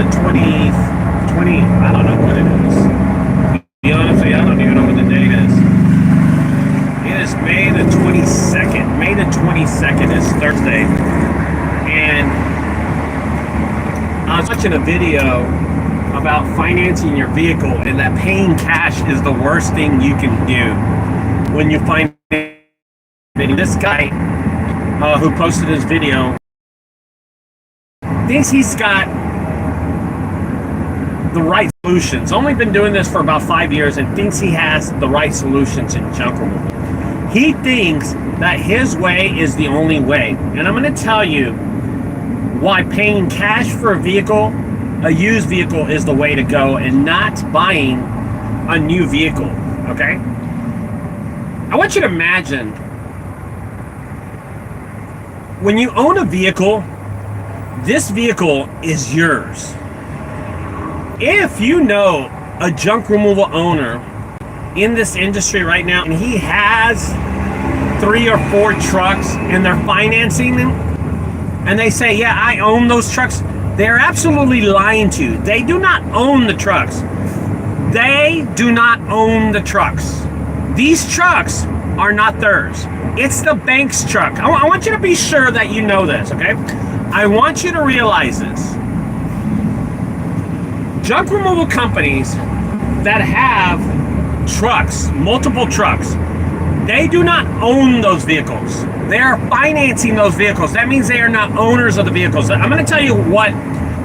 the 20, I don't know what it is. To be honest with you, I don't even know what the date is. It is May the 22nd. May the 22nd is Thursday. And I was watching a video about financing your vehicle and that paying cash is the worst thing you can do when you finance. This guy who posted this video thinks he's got the right solutions. Only been doing this for about 5 years and thinks he has the right solutions in junk removal. He thinks that his way is the only way. And I'm going to tell you why paying cash for a vehicle, a used vehicle, is the way to go and not buying a new vehicle, okay? I want you to imagine when you own a vehicle, this vehicle is yours. If you know a junk removal owner in this industry right now and he has 3 or 4 trucks and they're financing them and they say, yeah, I own those trucks, they're absolutely lying to you. They do not own the trucks. They do not own the trucks. These trucks are not theirs. It's the bank's truck. I want you to be sure that you know this, okay? I want you to realize this. Junk removal companies that have trucks, multiple trucks, they do not own those vehicles. They are financing those vehicles. That means they are not owners of the vehicles. I'm going to tell you what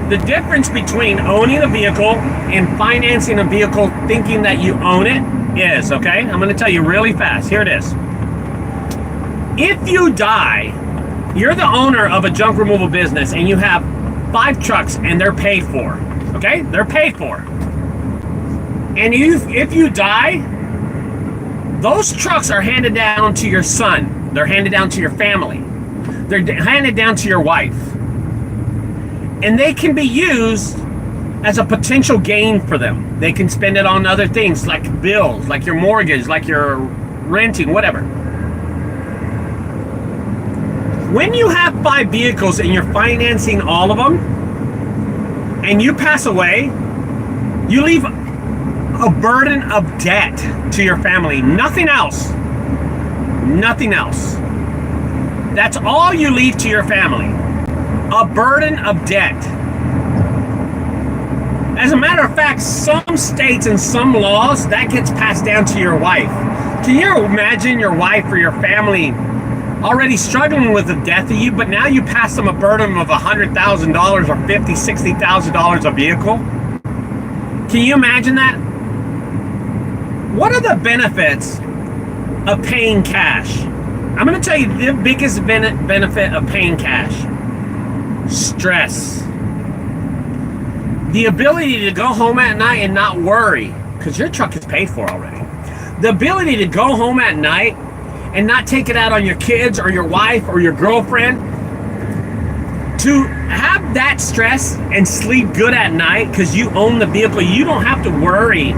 the difference between owning a vehicle and financing a vehicle thinking that you own it is, okay? I'm going to tell you really fast. Here it is. If you die, you're the owner of a junk removal business and you have 5 trucks and they're paid for, okay? They're paid for. And if you die, those trucks are handed down to your son. They're handed down to your family. They're handed down to your wife. And they can be used as a potential gain for them. They can spend it on other things like bills, like your mortgage, like your renting, whatever. When you have 5 vehicles and you're financing all of them and you pass away, you leave a burden of debt to your family. Nothing else. Nothing else. That's all you leave to your family. A burden of debt. As a matter of fact, some states and some laws, that gets passed down to your wife. Can you imagine your wife or your family already struggling with the death of you, but now you pass them a burden of $100,000 or $50,000, $60,000 a vehicle? Can you imagine that? What are the benefits of paying cash? I'm going to tell you the biggest benefit of paying cash. Stress. The ability to go home at night and not worry, because your truck is paid for already. The ability to go home at night and not take it out on your kids or your wife or your girlfriend. To have that stress and sleep good at night because you own the vehicle. You don't have to worry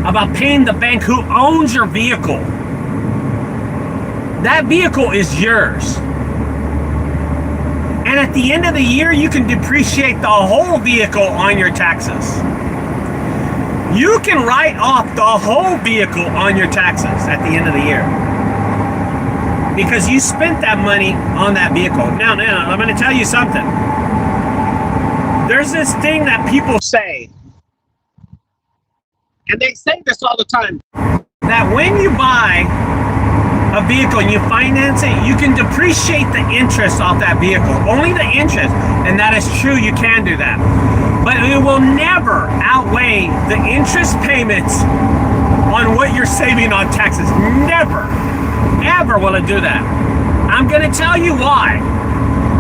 about paying the bank who owns your vehicle. That vehicle is yours. And at the end of the year, you can depreciate the whole vehicle on your taxes. You can write off the whole vehicle on your taxes at the end of the year, because you spent that money on that vehicle. Now, I'm going to tell you something. There's this thing that people say, and they say this all the time, that when you buy a vehicle and you finance it, you can depreciate the interest off that vehicle. Only the interest, and that is true, you can do that. But it will never outweigh the interest payments on what you're saving on taxes. Never. Ever will it do that. I'm going to tell you why.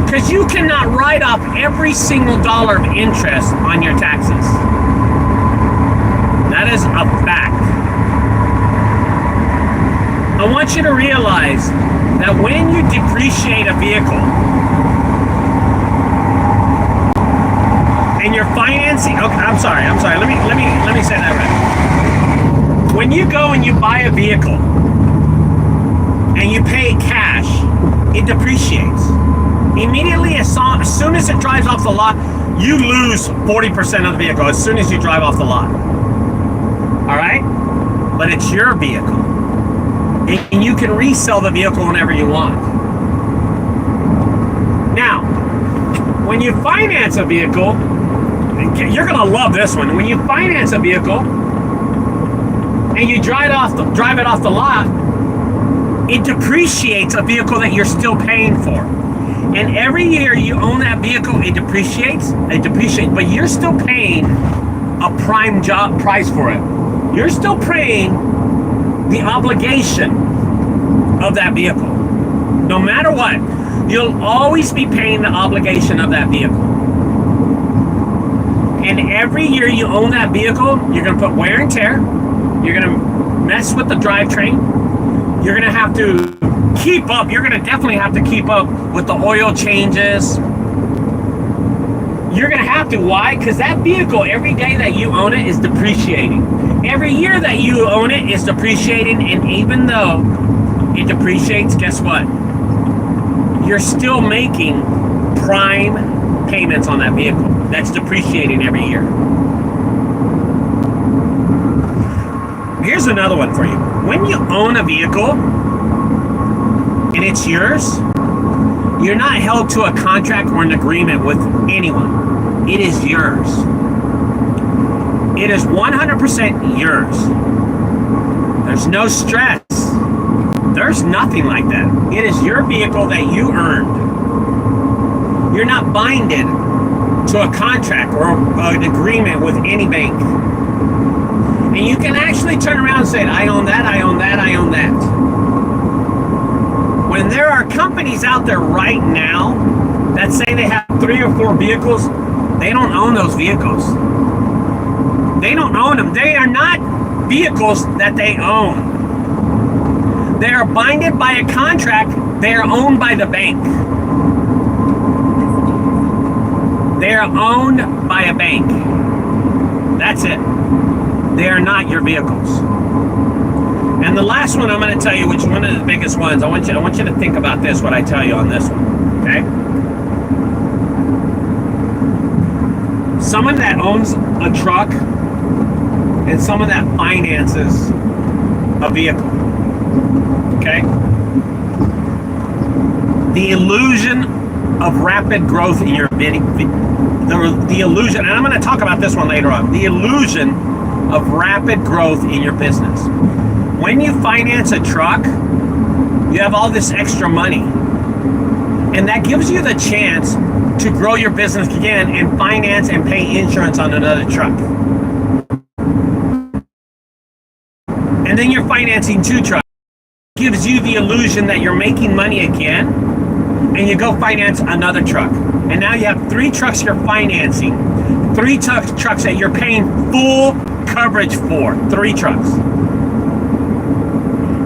Because you cannot write off every single dollar of interest on your taxes. That is a fact. I want you to realize that when you depreciate a vehicle and you're financing, okay, I'm sorry. Let me say that right. When you go and you buy a vehicle and you pay cash, it depreciates. Immediately, as soon as it drives off the lot, you lose 40% of the vehicle as soon as you drive off the lot. All right? But it's your vehicle. And you can resell the vehicle whenever you want. Now, when you finance a vehicle, you're going to love this one. When you finance a vehicle and you drive it off the lot, it depreciates a vehicle that you're still paying for. And every year you own that vehicle, it depreciates, but you're still paying a prime job price for it. You're still paying the obligation of that vehicle. No matter what, you'll always be paying the obligation of that vehicle. And every year you own that vehicle, you're going to put wear and tear. You're going to mess with the drivetrain. You're going to have to keep up. You're going to definitely have to keep up with the oil changes. You're going to have to. Why? Because that vehicle, every day that you own it, is depreciating. Every year that you own it is depreciating. And even though it depreciates, guess what? You're still making prime payments on that vehicle. That's depreciating every year. Here's another one for you. When you own a vehicle and it's yours, you're not held to a contract or an agreement with anyone. It is yours. It is 100% yours. There's no stress. There's nothing like that. It is your vehicle that you earned. You're not binded to a contract or an agreement with any bank. And you can actually turn around and say, I own that, I own that, I own that. When there are companies out there right now that say they have 3 or 4 vehicles, they don't own those vehicles. They don't own them. They are not vehicles that they own. They are binded by a contract. They are owned by the bank. They are owned by a bank. That's it. They are not your vehicles. And the last one I'm going to tell you, which is one of the biggest ones, I want you to think about this, what I tell you on this one. Okay? Someone that owns a truck and someone that finances a vehicle. Okay? The illusion of rapid growth in your the illusion, and I'm going to talk about this one later on, the illusion of rapid growth in your business. When you finance a truck, you have all this extra money, and that gives you the chance to grow your business again and finance and pay insurance on another truck. And then you're financing 2 trucks. It gives you the illusion that you're making money again, and you go finance another truck. And now you have 3 trucks you're financing, 3 trucks that you're paying full coverage for, 3 trucks.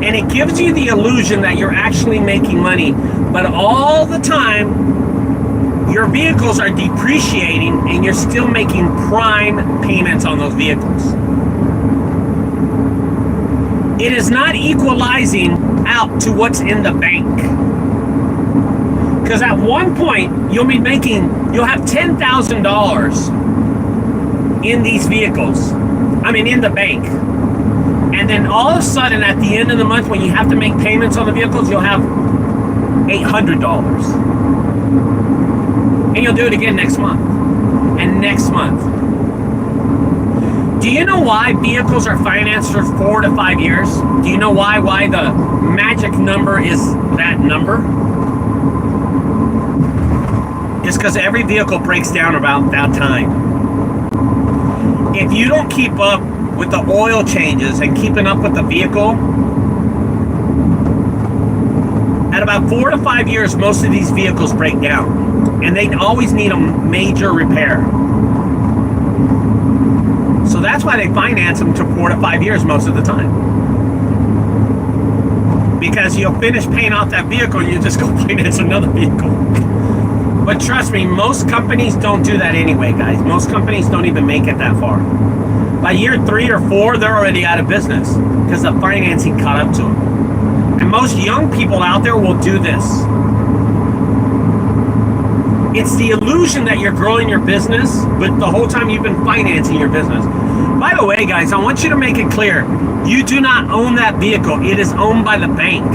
And it gives you the illusion that you're actually making money, but all the time, your vehicles are depreciating and you're still making prime payments on those vehicles. It is not equalizing out to what's in the bank. Because at one point, you'll have $10,000 in these vehicles. In the bank. And then all of a sudden, at the end of the month, when you have to make payments on the vehicles, you'll have $800. And you'll do it again next month. And next month. Do you know why vehicles are financed for 4 to 5 years? Do you know why the magic number is that number? It's because every vehicle breaks down about that time. If you don't keep up with the oil changes and keeping up with the vehicle, at about 4 to 5 years, most of these vehicles break down, and they always need a major repair. So that's why they finance them to 4 to 5 years most of the time. Because you'll finish paying off that vehicle, and you just go finance another vehicle. But trust me, most companies don't do that anyway, guys. Most companies don't even make it that far. By year 3 or 4, they're already out of business because the financing caught up to them. And most young people out there will do this. It's the illusion that you're growing your business, but the whole time you've been financing your business. By the way, guys, I want you to make it clear. You do not own that vehicle. It is owned by the bank.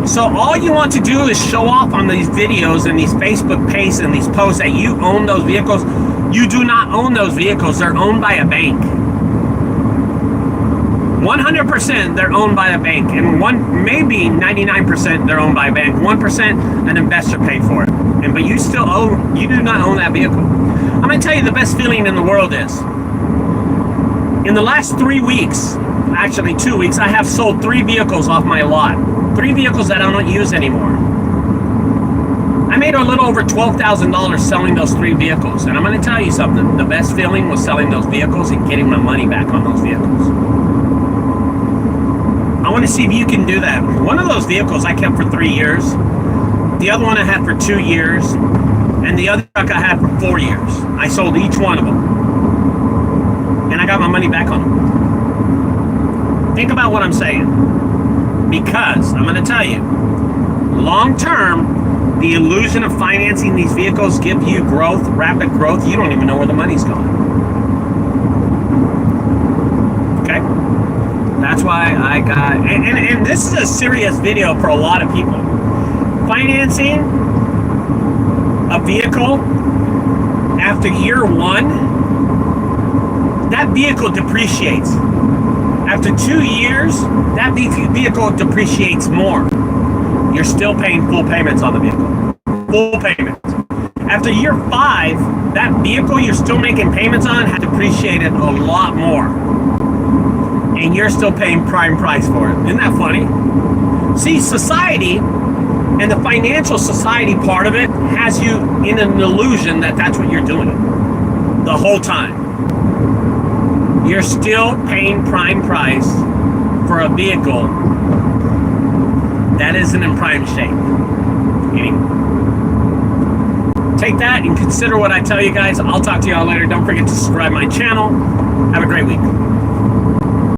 So all you want to do is show off on these videos and these Facebook posts and these posts that you own those vehicles. You do not own those vehicles. They're owned by a bank. 100% they're owned by a bank, and maybe 99% they're owned by a bank. 1% an investor paid for it. But you do not own that vehicle. I'm going to tell you the best feeling in the world is, in the last 3 weeks, actually 2 weeks, I have sold 3 vehicles off my lot. 3 vehicles that I don't use anymore. I made a little over $12,000 selling those 3 vehicles. And I'm going to tell you something. The best feeling was selling those vehicles and getting my money back on those vehicles. I want to see if you can do that. One of those vehicles I kept for 3 years. The other one I had for 2 years. And the other truck I had for 4 years. I sold each one of them. And I got my money back on them. Think about what I'm saying. Because, I'm going to tell you, long term, the illusion of financing these vehicles give you growth, rapid growth. You don't even know where the money's going. Okay? That's why I got, and this is a serious video for a lot of people. Financing a vehicle after year 1, that vehicle depreciates. After 2 years, that vehicle depreciates more. You're still paying full payments on the vehicle. Full payments. After year 5, that vehicle you're still making payments on has depreciated a lot more. And you're still paying prime price for it. Isn't that funny? See, society and the financial society part of it has you in an illusion that that's what you're doing the whole time. You're still paying prime price for a vehicle that isn't in prime shape. Anyway, take that and consider what I tell you guys. I'll talk to y'all later. Don't forget to subscribe my channel. Have a great week.